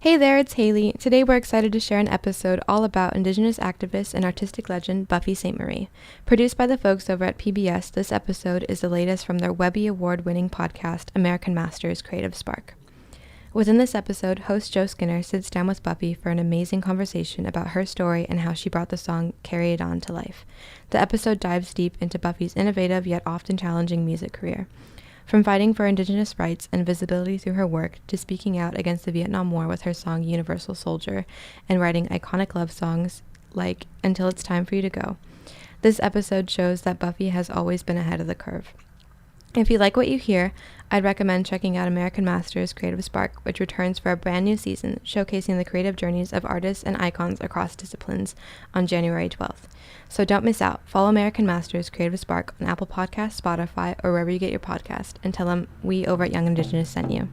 Hey there, it's Haley. Today we're excited to share an episode all about Indigenous activist and artistic legend Buffy Sainte-Marie. Produced by the folks over at PBS, this episode is the latest from their Webby Award-winning podcast, American Masters Creative Spark. Within this episode, host Joe Skinner sits down with Buffy for an amazing conversation about her story and how she brought the song Carry It On to life. The episode dives deep into Buffy's innovative yet often challenging music career. From fighting for Indigenous rights and visibility through her work to speaking out against the Vietnam War with her song Universal Soldier and writing iconic love songs like Until It's Time for You to Go. This episode shows that Buffy has always been ahead of the curve. If you like what you hear, I'd recommend checking out American Masters Creative Spark, which returns for a brand new season, showcasing the creative journeys of artists and icons across disciplines on January 12th. So don't miss out. Follow American Masters Creative Spark on Apple Podcasts, Spotify, or wherever you get your podcast, and tell them we over at Young Indigenous sent you.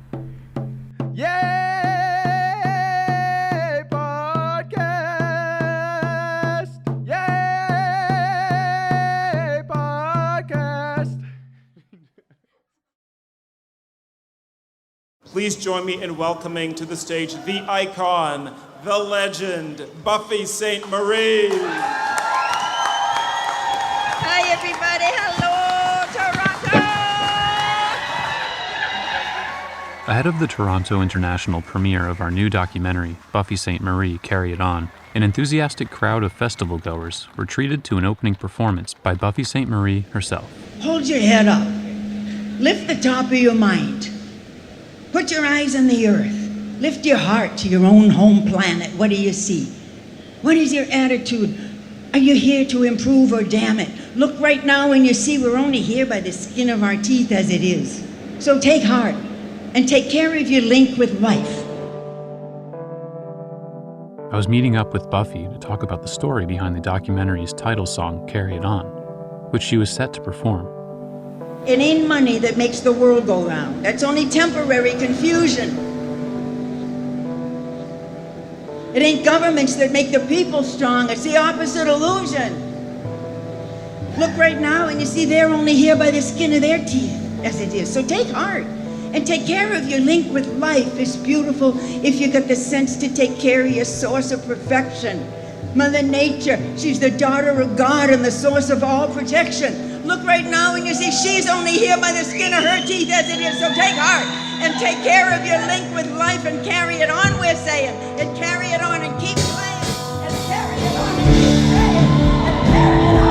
Yay, podcast! Yay, podcast! Please join me in welcoming to the stage the icon, the legend, Buffy Sainte-Marie. Hi, everybody. Hello, Toronto. Ahead of the Toronto International premiere of our new documentary, Buffy Sainte-Marie, Carry It On, an enthusiastic crowd of festival goers were treated to an opening performance by Buffy Sainte-Marie herself. Hold your head up. Lift the top of your mind. Put your eyes on the earth. Lift your heart to your own home planet. What do you see? What is your attitude? Are you here to improve or damn it? Look right now and you see we're only here by the skin of our teeth as it is. So take heart and take care of your link with life. I was meeting up with Buffy to talk about the story behind the documentary's title song, Carry It On, which she was set to perform. It ain't money that makes the world go round. That's only temporary confusion. It ain't governments that make the people strong. It's the opposite illusion. Look right now and you see they're only here by the skin of their teeth, as it is. So take heart and take care of your link with life. It's beautiful if you got the sense to take care of your source of perfection. Mother Nature, she's the daughter of God and the source of all protection. Look right now and you see she's only here by the skin of her teeth as it is. So take heart and take care of your link with life and carry it on, we're saying. And carry it on and keep playing. And carry it on and keep playing. And carry it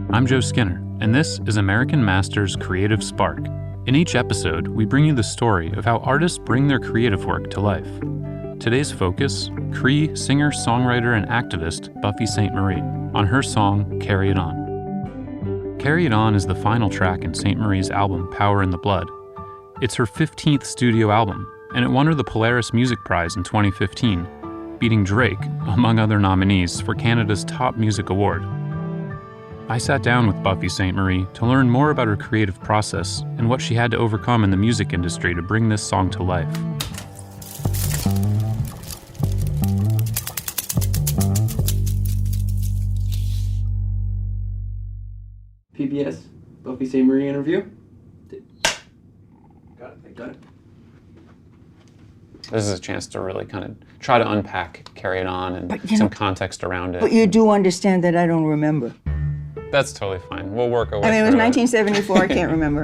on. I'm Joe Skinner, and this is American Masters Creative Spark. In each episode, we bring you the story of how artists bring their creative work to life. Today's focus, Cree singer, songwriter, and activist Buffy Sainte-Marie on her song, Carry It On. Carry It On is the final track in Sainte-Marie's album, Power in the Blood. It's her 15th studio album, and it won her the Polaris Music Prize in 2015, beating Drake, among other nominees, for Canada's top music award. I sat down with Buffy Sainte-Marie to learn more about her creative process and what she had to overcome in the music industry to bring this song to life. PBS Buffy Sainte-Marie interview. Got it. This is a chance to really kind of try to unpack Carry It On and some context around it. But you do understand that I don't remember. That's totally fine. We'll work our way I mean, it was through 1974, I can't remember.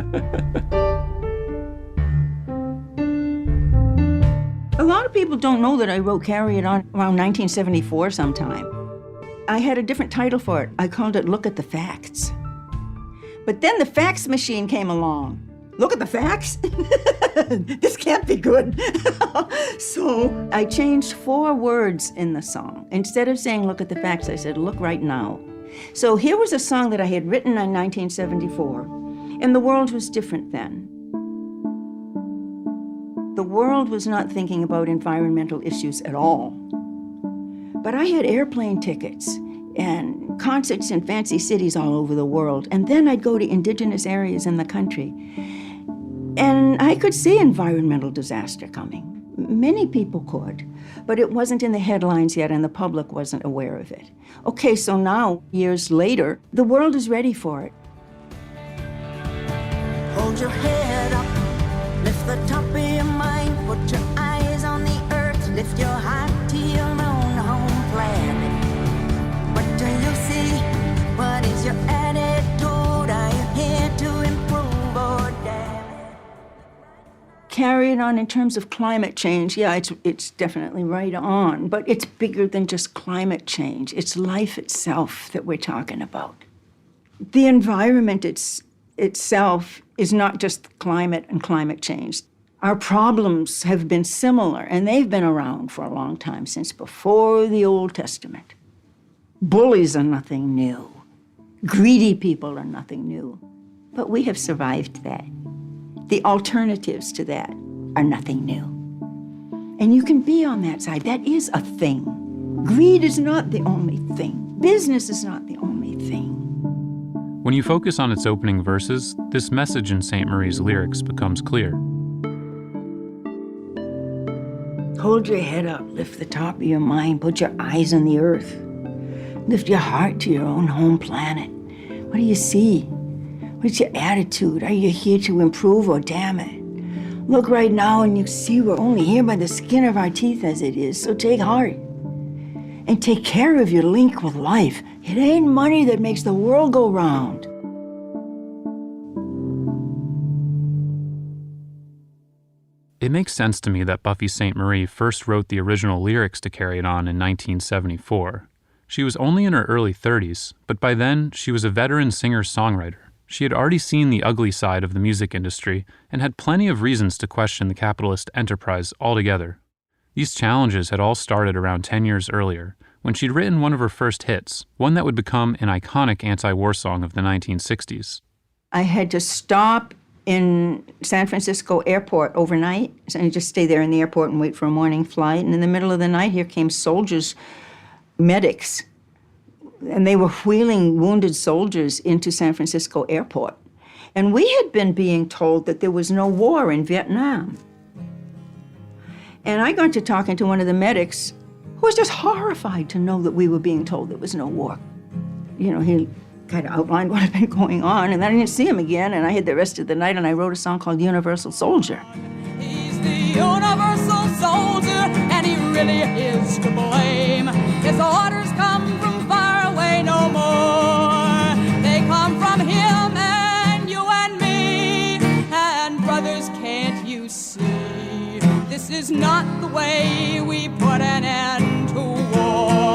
A lot of people don't know that I wrote Carry It On around 1974 sometime. I had a different title for it. I called it Look at the Facts. But then the fax machine came along. Look at the facts? This can't be good. So I changed 4 words in the song. Instead of saying look at the facts, I said look right now. So here was a song that I had written in 1974, and the world was different then. The world was not thinking about environmental issues at all. But I had airplane tickets and concerts in fancy cities all over the world, and then I'd go to Indigenous areas in the country. And I could see environmental disaster coming. Many people could, but it wasn't in the headlines yet and the public wasn't aware of it. Okay, so now, years later, the world is ready for it. Hold your head up, lift the top of your mind, put your eyes on the earth, lift your heart to your own home planet. What do you see? What is your attitude? Are you here to improve or damn it? Carry it on in terms of climate change, yeah, it's definitely right on, but it's bigger than just climate change. It's life itself that we're talking about. The environment itself is not just climate and climate change. Our problems have been similar, and they've been around for a long time, since before the Old Testament. Bullies are nothing new. Greedy people are nothing new. But we have survived that. The alternatives to that are nothing new. And you can be on that side. That is a thing. Greed is not the only thing. Business is not the only thing. When you focus on its opening verses, this message in Sainte-Marie's lyrics becomes clear. Hold your head up, lift the top of your mind, put your eyes on the earth. Lift your heart to your own home planet. What do you see? What's your attitude? Are you here to improve or damn it? Look right now and you see we're only here by the skin of our teeth as it is, so take heart. And take care of your link with life. It ain't money that makes the world go round. It makes sense to me that Buffy Sainte-Marie first wrote the original lyrics to Carry It On in 1974. She was only in her early 30s, but by then she was a veteran singer-songwriter. She had already seen the ugly side of the music industry and had plenty of reasons to question the capitalist enterprise altogether. These challenges had all started around 10 years earlier, when she'd written one of her first hits, one that would become an iconic anti-war song of the 1960s. I had to stop in San Francisco airport overnight, so I just stay there in the airport and wait for a morning flight. And in the middle of the night, here came soldiers, medics, and they were wheeling wounded soldiers into San Francisco airport. And we had been being told that there was no war in Vietnam. And I got to talking to one of the medics who was just horrified to know that we were being told there was no war. You know, he kind of outlined what had been going on, and then I didn't see him again, and I had the rest of the night, and I wrote a song called Universal Soldier. He's the universal soldier, and he really is to blame. His orders come from far away no more. They come from him and you and me, and brothers, can't you see? This is not the way we put an end to war.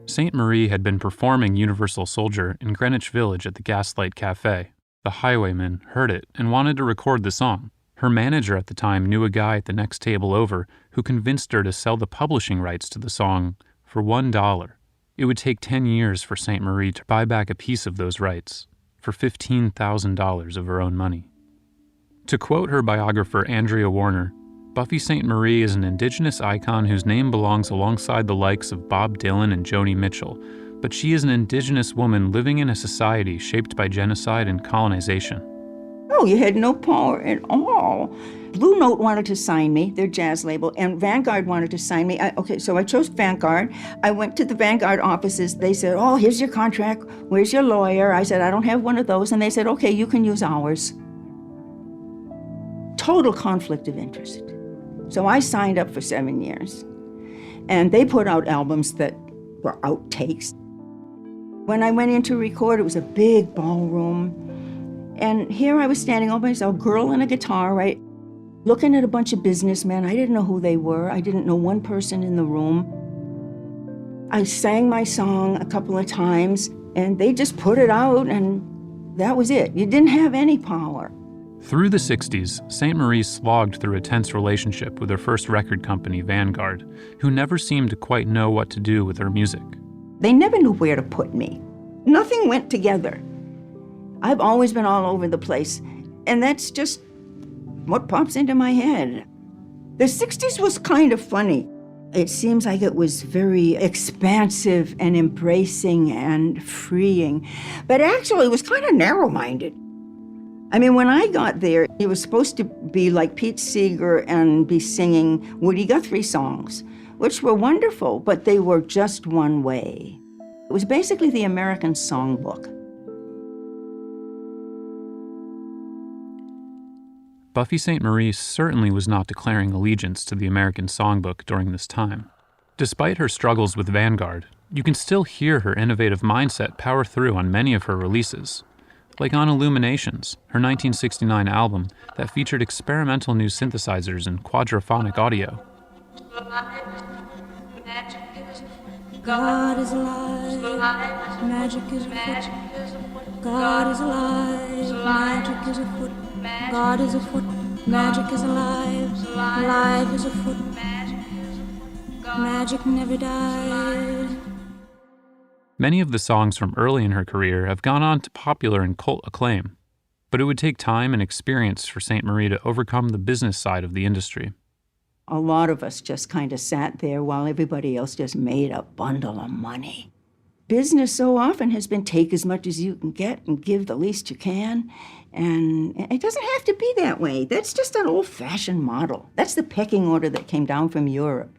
Sainte-Marie had been performing Universal Soldier in Greenwich Village at the Gaslight Cafe. The highwayman heard it and wanted to record the song. Her manager at the time knew a guy at the next table over who convinced her to sell the publishing rights to the song for $1. It would take 10 years for Sainte-Marie to buy back a piece of those rights for $15,000 of her own money. To quote her biographer Andrea Warner, Buffy Sainte-Marie is an Indigenous icon whose name belongs alongside the likes of Bob Dylan and Joni Mitchell, but she is an Indigenous woman living in a society shaped by genocide and colonization. Oh, you had no power at all. Blue Note wanted to sign me, their jazz label, and Vanguard wanted to sign me. So I chose Vanguard. I went to the Vanguard offices. They said, oh, here's your contract. Where's your lawyer? I said, I don't have one of those. And they said, okay, you can use ours. Total conflict of interest. So I signed up for 7 years. And they put out albums that were outtakes. When I went in to record, it was a big ballroom. And here I was standing all by myself, a girl and a guitar, right? Looking at a bunch of businessmen. I didn't know who they were. I didn't know one person in the room. I sang my song a couple of times, and they just put it out, and that was it. You didn't have any power. Through the 60s, Sainte-Marie slogged through a tense relationship with her first record company, Vanguard, who never seemed to quite know what to do with her music. They never knew where to put me. Nothing went together. I've always been all over the place, and that's just what pops into my head. The 60s was kind of funny. It seems like it was very expansive and embracing and freeing, but actually it was kind of narrow-minded. I mean, when I got there, he was supposed to be like Pete Seeger and be singing Woody Guthrie songs, which were wonderful, but they were just one way. It was basically the American songbook. Buffy Sainte-Marie certainly was not declaring allegiance to the American songbook during this time. Despite her struggles with Vanguard, you can still hear her innovative mindset power through on many of her releases, like on Illuminations, her 1969 album that featured experimental new synthesizers and quadraphonic audio. God is alive, magic is afoot. God is alive, magic is afoot. God is afoot, magic is alive, alive is afoot. Magic never died. Many of the songs from early in her career have gone on to popular and cult acclaim, but it would take time and experience for Sainte-Marie to overcome the business side of the industry. A lot of us just kind of sat there while everybody else just made a bundle of money. Business so often has been take as much as you can get and give the least you can, and it doesn't have to be that way. That's just an old-fashioned model. That's the pecking order that came down from Europe.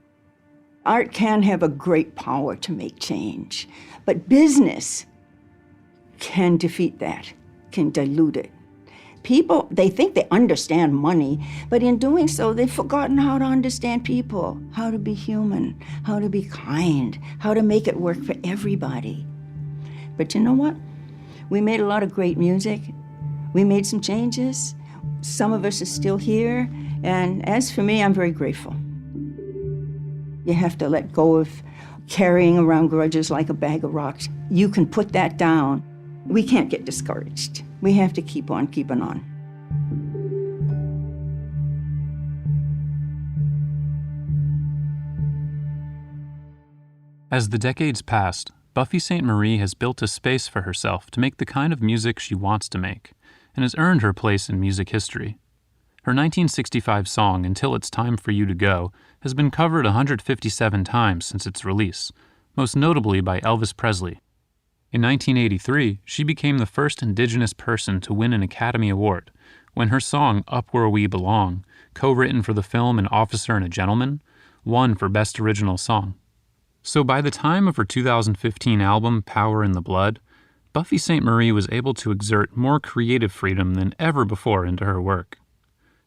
Art can have a great power to make change, but business can defeat that, can dilute it. People, they think they understand money, but in doing so, they've forgotten how to understand people, how to be human, how to be kind, how to make it work for everybody. But you know what? We made a lot of great music. We made some changes. Some of us are still here, and as for me, I'm very grateful. You have to let go of carrying around grudges like a bag of rocks. You can put that down. We can't get discouraged. We have to keep on keeping on. As the decades passed, Buffy Sainte-Marie has built a space for herself to make the kind of music she wants to make, and has earned her place in music history. Her 1965 song, Until It's Time for You to Go, has been covered 157 times since its release, most notably by Elvis Presley. In 1983, she became the first Indigenous person to win an Academy Award when her song Up Where We Belong, co-written for the film An Officer and a Gentleman, won for Best Original Song. So by the time of her 2015 album Power in the Blood, Buffy Sainte-Marie was able to exert more creative freedom than ever before into her work.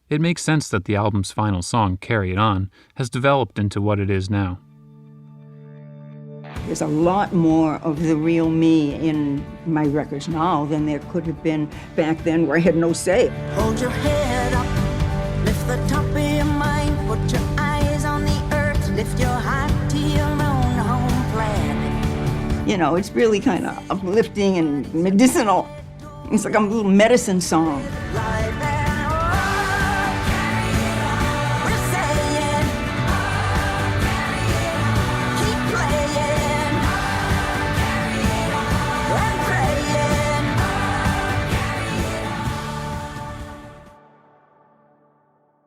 It makes sense that the album's final song, Carry It On, has developed into what it is now. There's a lot more of the real me in my records now than there could have been back then where I had no say. Hold your head up, lift the top of your mind, put your eyes on the earth, lift your heart to your own home planet. You know, it's really kind of uplifting and medicinal. It's like a little medicine song.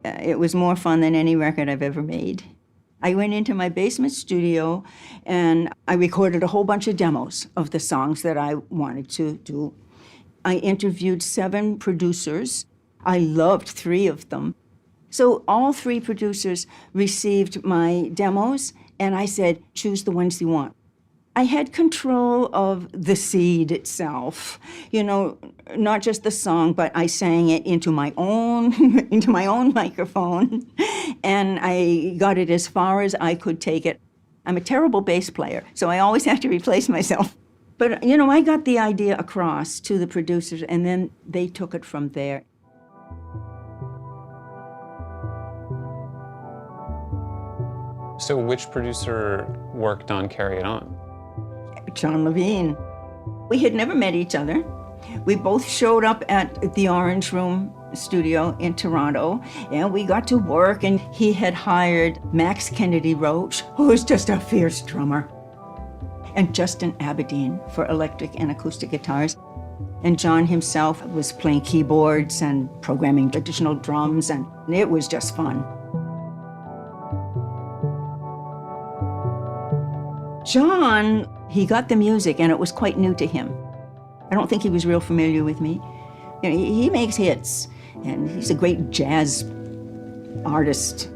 It was more fun than any record I've ever made. I went into my basement studio and I recorded a whole bunch of demos of the songs that I wanted to do. I interviewed 7 producers. I loved 3 of them. So all 3 producers received my demos and I said, choose the ones you want. I had control of the seed itself, you know, not just the song, but I sang it into my own microphone, and I got it as far as I could take it. I'm a terrible bass player, so I always have to replace myself. But, you know, I got the idea across to the producers, and then they took it from there. So which producer worked on Carry It On? John Levine. We had never met each other. We both showed up at the Orange Room studio in Toronto, and we got to work, and he had hired Max Kennedy Roach, who was just a fierce drummer, and Justin Aberdeen for electric and acoustic guitars. And John himself was playing keyboards and programming additional drums, and it was just fun. John, he got the music, and it was quite new to him. I don't think he was real familiar with me, You know, he makes hits, and he's a great jazz artist.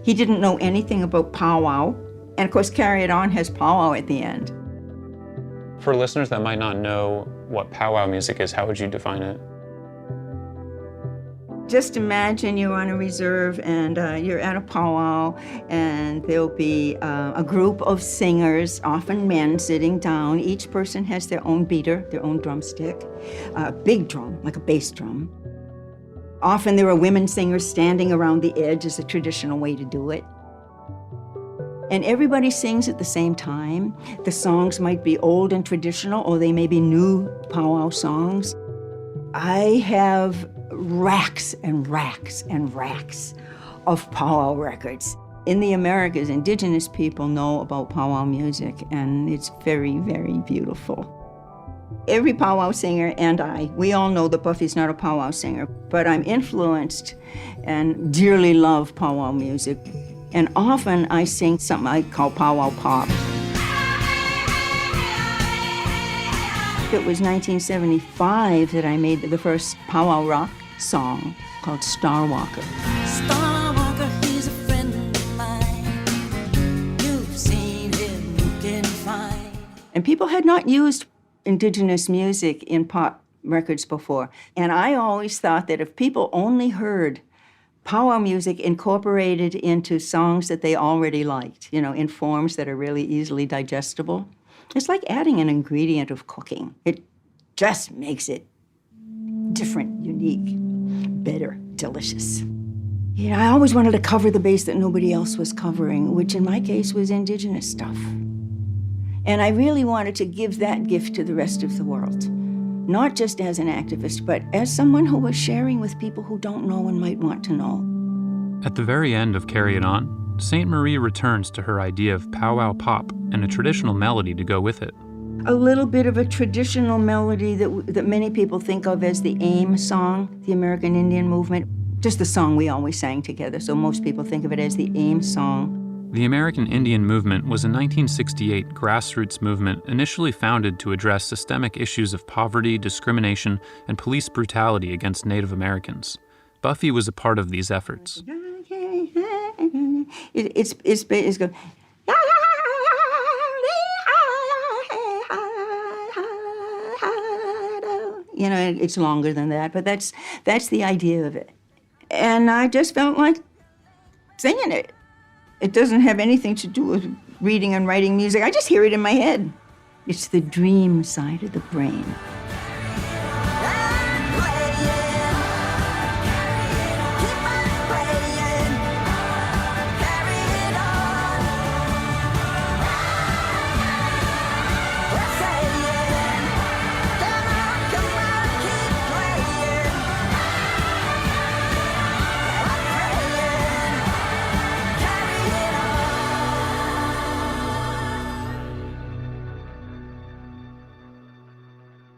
He didn't know anything about powwow, and of course Carry It On has powwow at the end. For listeners that might not know what powwow music is, how would you define it? Just imagine you're on a reserve and you're at a powwow, and there'll be a group of singers, often men, sitting down. Each person has their own beater, their own drumstick, a big drum, like a bass drum. Often there are women singers standing around the edge as a traditional way to do it. And everybody sings at the same time. The songs might be old and traditional, or they may be new powwow songs. I have racks and racks and racks of powwow records. In the Americas, Indigenous people know about powwow music, and it's very, very beautiful. Every powwow singer and we all know that Buffy's not a powwow singer, but I'm influenced and dearly love powwow music. And often I sing something I call powwow pop. It was 1975 that I made the first powwow rock song called Star Walker. Star Walker, he's a friend of mine. You've seen him looking fine. And people had not used Indigenous music in pop records before. And I always thought that if people only heard powwow music incorporated into songs that they already liked, you know, in forms that are really easily digestible, it's like adding an ingredient of cooking. It just makes it different, unique, better, delicious. Yeah, I always wanted to cover the base that nobody else was covering, which in my case was Indigenous stuff. And I really wanted to give that gift to the rest of the world, not just as an activist, but as someone who was sharing with people who don't know and might want to know. At the very end of Carry It On, Sainte-Marie returns to her idea of powwow pop and a traditional melody to go with it. A little bit of a traditional melody that many people think of as the AIM song, the American Indian Movement, just the song we always sang together, so most people think of it as the AIM song. The American Indian Movement was a 1968 grassroots movement initially founded to address systemic issues of poverty, discrimination, and police brutality against Native Americans. Buffy was a part of these efforts. It's good. You know, it's longer than that, but that's the idea of it. And I just felt like singing it. It doesn't have anything to do with reading and writing music. I just hear it in my head. It's the dream side of the brain.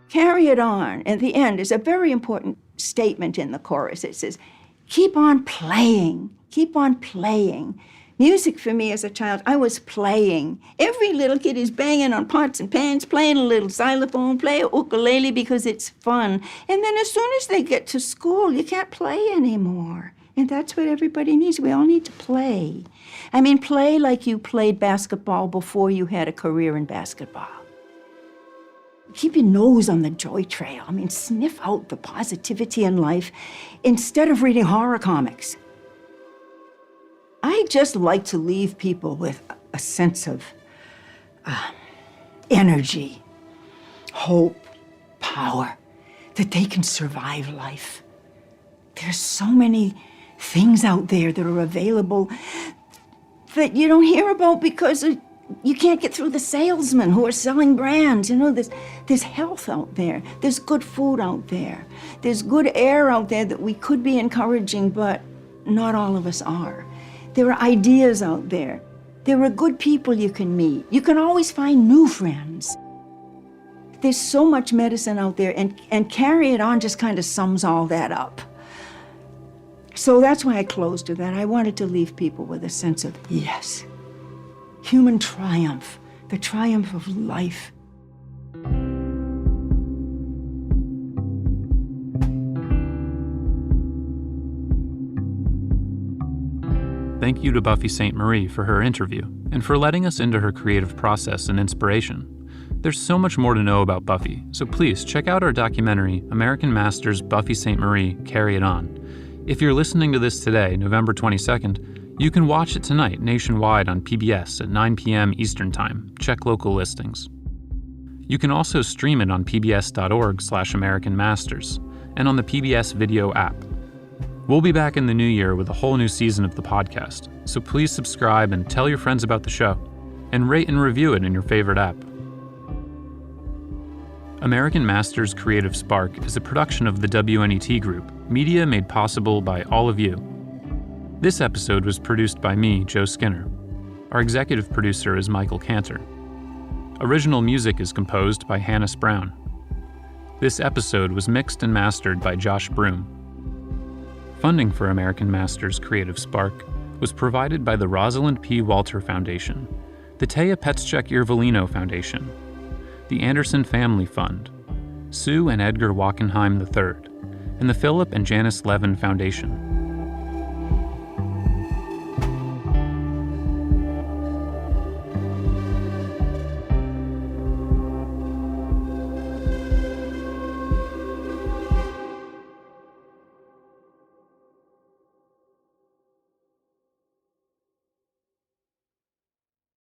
Carry It On, at the end, is a very important statement in the chorus. It says, keep on playing, keep on playing. Music for me as a child, I was playing. Every little kid is banging on pots and pans, playing a little xylophone, play a ukulele because it's fun. And then as soon as they get to school, you can't play anymore. And that's what everybody needs. We all need to play. I mean, play like you played basketball before you had a career in basketball. Keep your nose on the joy trail. I mean, sniff out the positivity in life instead of reading horror comics. I just like to leave people with a sense of energy, hope, power, that they can survive life. There's so many things out there that are available that you don't hear about because you can't get through the salesmen who are selling brands. You know, there's health out there. There's good food out there. There's good air out there that we could be encouraging, but not all of us are. There are ideas out there. There are good people you can meet. You can always find new friends. There's so much medicine out there, and Carry It On just kind of sums all that up. So that's why I closed with that. I wanted to leave people with a sense of, yes, human triumph, the triumph of life. thank you to Buffy Sainte-Marie for her interview and for letting us into her creative process and inspiration. There's so much more to know about Buffy, so please check out our documentary, American Masters Buffy Sainte-Marie, Carry It On. If you're listening to this today, November 22nd, you can watch it tonight nationwide on PBS at 9 p.m. Eastern Time. Check local listings. You can also stream it on pbs.org/AmericanMasters and on the PBS Video app. We'll be back in the new year with a whole new season of the podcast, so please subscribe and tell your friends about the show, and rate and review it in your favorite app. American Masters Creative Spark is a production of the WNET Group, media made possible by all of you. This episode was produced by me, Joe Skinner. Our executive producer is Michael Cantor. Original music is composed by Hannes Brown. This episode was mixed and mastered by Josh Broom. Funding for American Masters Creative Spark was provided by the Rosalind P. Walter Foundation, the Taya Petschek-Irvolino Foundation, the Anderson Family Fund, Sue and Edgar Wackenheim III, and the Philip and Janice Levin Foundation.